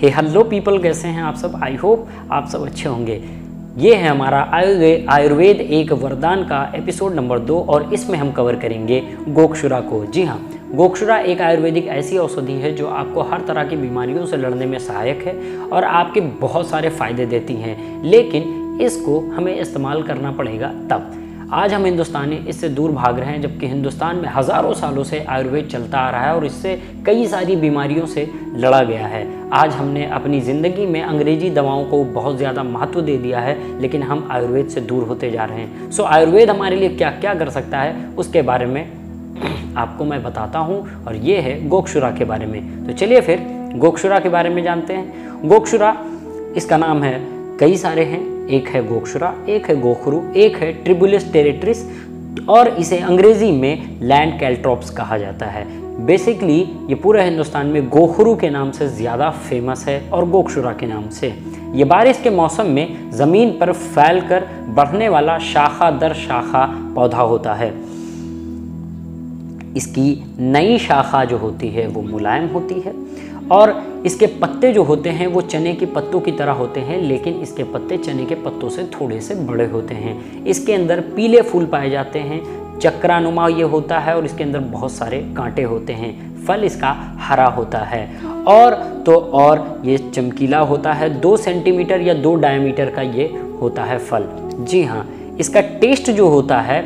हे hello people, कैसे हैं आप सब? आई होप आप सब अच्छे होंगे। ये है हमारा आयुर्वेद एक वरदान का एपिसोड नंबर 2 और इसमें हम कवर करेंगे गोक्षुरा को। जी हाँ, गोक्षुरा एक आयुर्वेदिक ऐसी औषधि है जो आपको हर तरह की बीमारियों से लड़ने में सहायक है और आपके बहुत सारे फायदे देती हैं, लेकिन इसको हमें इस्तेमाल करना पड़ेगा तब। आज हम हिंदुस्तानी इससे दूर भाग रहे हैं, जबकि हिंदुस्तान में हज़ारों सालों से आयुर्वेद चलता आ रहा है और इससे कई सारी बीमारियों से लड़ा गया है। आज हमने अपनी ज़िंदगी में अंग्रेजी दवाओं को बहुत ज़्यादा महत्व दे दिया है, लेकिन हम आयुर्वेद से दूर होते जा रहे हैं। सो आयुर्वेद हमारे लिए क्या क्या कर सकता है उसके बारे में आपको मैं बताता हूँ, और ये है गोक्षुरा के बारे में। तो चलिए फिर गोक्षुरा के बारे में जानते हैं। गोक्षुरा, इसका नाम है, कई सारे हैं। एक है गोक्षुरा, एक है गोखरू, एक है ट्रिबुलिस टेरेट्रिस और इसे अंग्रेजी में लैंड कैल्ट्रोप्स कहा जाता है। बेसिकली ये पूरे हिंदुस्तान में गोखरू के नाम से ज़्यादा फेमस है और गोक्षुरा के नाम से। ये बारिश के मौसम में ज़मीन पर फैलकर बढ़ने वाला शाखा दर शाखा पौधा होता है। इसकी नई शाखा जो होती है वो मुलायम होती है और इसके पत्ते जो होते हैं वो चने के पत्तों की तरह होते हैं, लेकिन इसके पत्ते चने के पत्तों से थोड़े से बड़े होते हैं। इसके अंदर पीले फूल पाए जाते हैं, चक्रानुमा ये होता है और इसके अंदर बहुत सारे कांटे होते हैं। फल इसका हरा होता है और ये चमकीला होता है। 2 सेंटीमीटर या 2 डायमीटर का ये होता है फल। जी हाँ, इसका टेस्ट जो होता है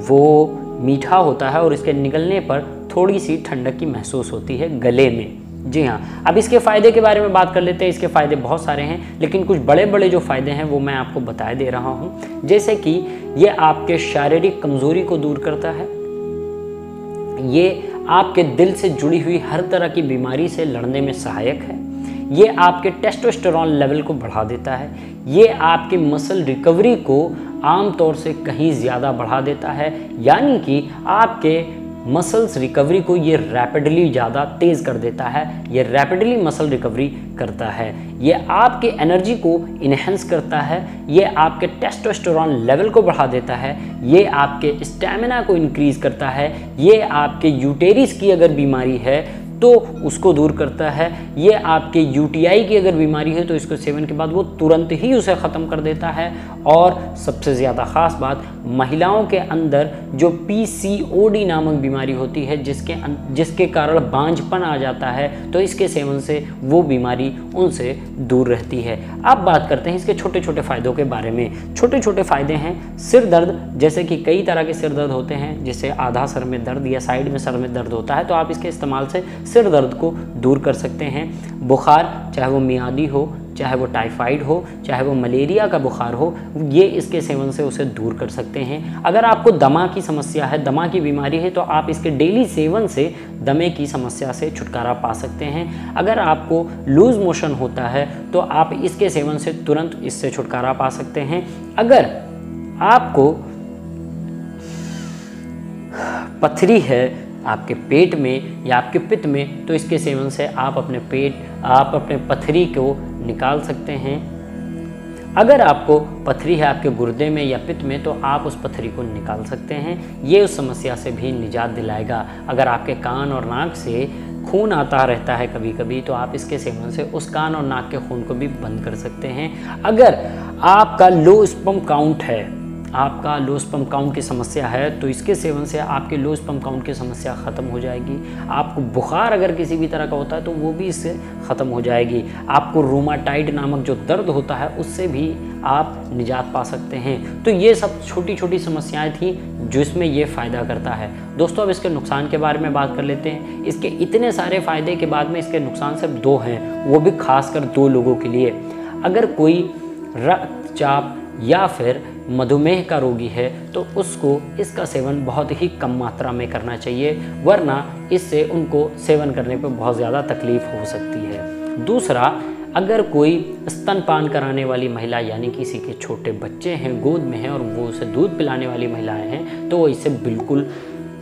वो मीठा होता है और इसके निगलने पर थोड़ी सी ठंडक की महसूस होती है गले में। जी हाँ, अब इसके फ़ायदे के बारे में बात कर लेते हैं। इसके फ़ायदे बहुत सारे हैं, लेकिन कुछ बड़े बड़े जो फ़ायदे हैं वो मैं आपको बता दे रहा हूँ। जैसे कि ये आपके शारीरिक कमज़ोरी को दूर करता है, ये आपके दिल से जुड़ी हुई हर तरह की बीमारी से लड़ने में सहायक है, ये आपके टेस्टोस्टेरोन लेवल को बढ़ा देता है, ये आपके मसल रिकवरी को आमतौर से कहीं ज़्यादा बढ़ा देता है, यानी कि आपके मसल्स रिकवरी को ये रैपिडली ज़्यादा तेज़ कर देता है। ये रैपिडली मसल रिकवरी करता है, ये आपके एनर्जी को इन्हेंस करता है, ये आपके टेस्टोस्टेरोन लेवल को बढ़ा देता है, ये आपके स्टैमिना को इंक्रीज़ करता है, ये आपके यूटेरिस की अगर बीमारी है तो उसको दूर करता है, ये आपके यूटीआई की अगर बीमारी है तो इसको सेवन के बाद वो तुरंत ही उसे ख़त्म कर देता है। और सबसे ज़्यादा ख़ास बात, महिलाओं के अंदर जो पीसीओडी नामक बीमारी होती है जिसके कारण बांझपन आ जाता है, तो इसके सेवन से वो बीमारी उनसे दूर रहती है। अब बात करते हैं इसके छोटे छोटे फ़ायदों के बारे में। छोटे छोटे फ़ायदे हैं सिर दर्द, जैसे कि कई तरह के सिर दर्द होते हैं, जिससे आधा सर में दर्द या साइड में सर में दर्द होता है, तो आप इसके इस्तेमाल से सिर दर्द को दूर कर सकते हैं। बुखार, चाहे वो मियादी हो, चाहे वो टाइफाइड हो, चाहे वो मलेरिया का बुखार हो, ये इसके सेवन से उसे दूर कर सकते हैं। अगर आपको दमा की समस्या है, दमा की बीमारी है, तो आप इसके डेली सेवन से दमे की समस्या से छुटकारा पा सकते हैं। अगर आपको लूज मोशन होता है तो आप इसके सेवन से तुरंत इससे छुटकारा पा सकते हैं। अगर आपको पथरी है आपके पेट में या आपके पित्त में, तो इसके सेवन से आप अपने पथरी को निकाल सकते हैं। अगर आपको पथरी है आपके गुर्दे में या पित्त में, तो आप उस पथरी को निकाल सकते हैं। ये उस समस्या से भी निजात दिलाएगा। अगर आपके कान और नाक से खून आता रहता है कभी कभी, तो आप इसके सेवन से उस कान और नाक के खून को भी बंद कर सकते हैं। अगर आपका लो स्पर्म काउंट है, आपका लो स्पर्म काउंट की समस्या है, तो इसके सेवन से आपके लो स्पर्म काउंट की समस्या ख़त्म हो जाएगी। आपको बुखार अगर किसी भी तरह का होता है तो वो भी इससे ख़त्म हो जाएगी। आपको रूमाटाइड नामक जो दर्द होता है उससे भी आप निजात पा सकते हैं। तो ये सब छोटी छोटी समस्याएं थी जिसमें ये फ़ायदा करता है। दोस्तों, अब इसके नुकसान के बारे में बात कर लेते हैं। इसके इतने सारे फ़ायदे के बाद में इसके नुकसान सिर्फ 2 हैं, वो भी खासकर 2 लोगों के लिए। अगर कोई रक्तचाप या फिर मधुमेह का रोगी है तो उसको इसका सेवन बहुत ही कम मात्रा में करना चाहिए, वरना इससे उनको सेवन करने पर बहुत ज़्यादा तकलीफ़ हो सकती है। दूसरा, अगर कोई स्तनपान कराने वाली महिला, यानी किसी के छोटे बच्चे हैं, गोद में हैं और वो उसे दूध पिलाने वाली महिलाएं हैं, तो वो इसे बिल्कुल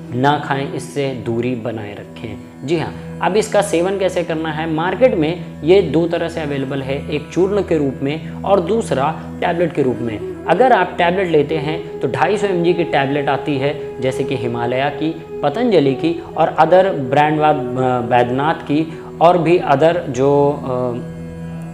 ना खाएं, इससे दूरी बनाए रखें। जी हाँ, अब इसका सेवन कैसे करना है? मार्केट में ये 2 तरह से अवेलेबल है, एक चूर्ण के रूप में और दूसरा टैबलेट के रूप में। अगर आप टैबलेट लेते हैं तो 250 mg की टैबलेट आती है, जैसे कि हिमालय की, पतंजलि की और अदर ब्रांड बैद्यनाथ की और भी अदर जो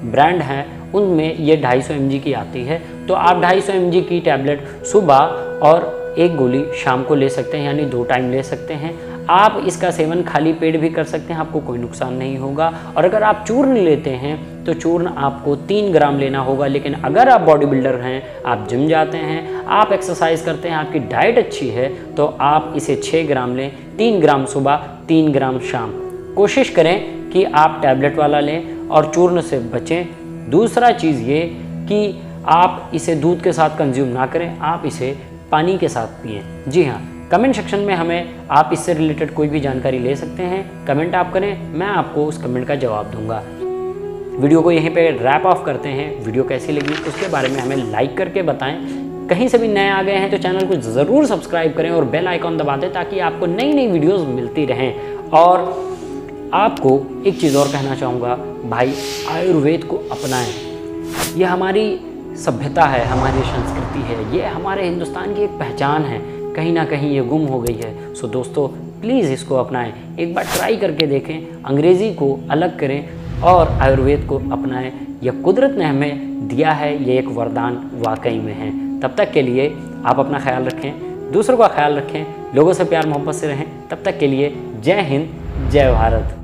ब्रांड हैं उनमें ये 250 mg की आती है। तो आप 250 mg की टैबलेट सुबह और 1 गोली शाम को ले सकते हैं, यानी 2 टाइम ले सकते हैं। आप इसका सेवन खाली पेट भी कर सकते हैं, आपको कोई नुकसान नहीं होगा। और अगर आप चूर्ण लेते हैं तो चूर्ण आपको 3 ग्राम लेना होगा। लेकिन अगर आप बॉडी बिल्डर हैं, आप जिम जाते हैं, आप एक्सरसाइज करते हैं, आपकी डाइट अच्छी है, तो आप इसे 6 ग्राम लें, 3 ग्राम सुबह, 3 ग्राम शाम। कोशिश करें कि आप टैबलेट वाला लें और चूर्ण से बचें। दूसरा चीज़ ये कि आप इसे दूध के साथ कंज्यूम ना करें, आप इसे पानी के साथ पिएँ। जी हाँ, कमेंट सेक्शन में हमें आप इससे रिलेटेड कोई भी जानकारी ले सकते हैं। कमेंट आप करें, मैं आपको उस कमेंट का जवाब दूंगा। वीडियो को यहीं पे रैप ऑफ करते हैं। वीडियो कैसी लगी उसके बारे में हमें लाइक करके बताएं। कहीं से भी नए आ गए हैं तो चैनल को ज़रूर सब्सक्राइब करें और बेल आइकॉन दबा दें ताकि आपको नई नई वीडियोज़ मिलती रहें। और आपको एक चीज़ और कहना चाहूँगा, भाई आयुर्वेद को अपनाएं। ये हमारी सभ्यता है, हमारी संस्कृति है, ये हमारे हिंदुस्तान की एक पहचान है। कहीं ना कहीं ये गुम हो गई है। सो दोस्तों प्लीज़ इसको अपनाएं, एक बार ट्राई करके देखें, अंग्रेज़ी को अलग करें और आयुर्वेद को अपनाएं। यह कुदरत ने हमें दिया है, ये एक वरदान वाकई में है। तब तक के लिए आप अपना ख्याल रखें, दूसरों का ख्याल रखें, लोगों से प्यार मोहब्बत से रहें। तब तक के लिए जय हिंद, जय भारत।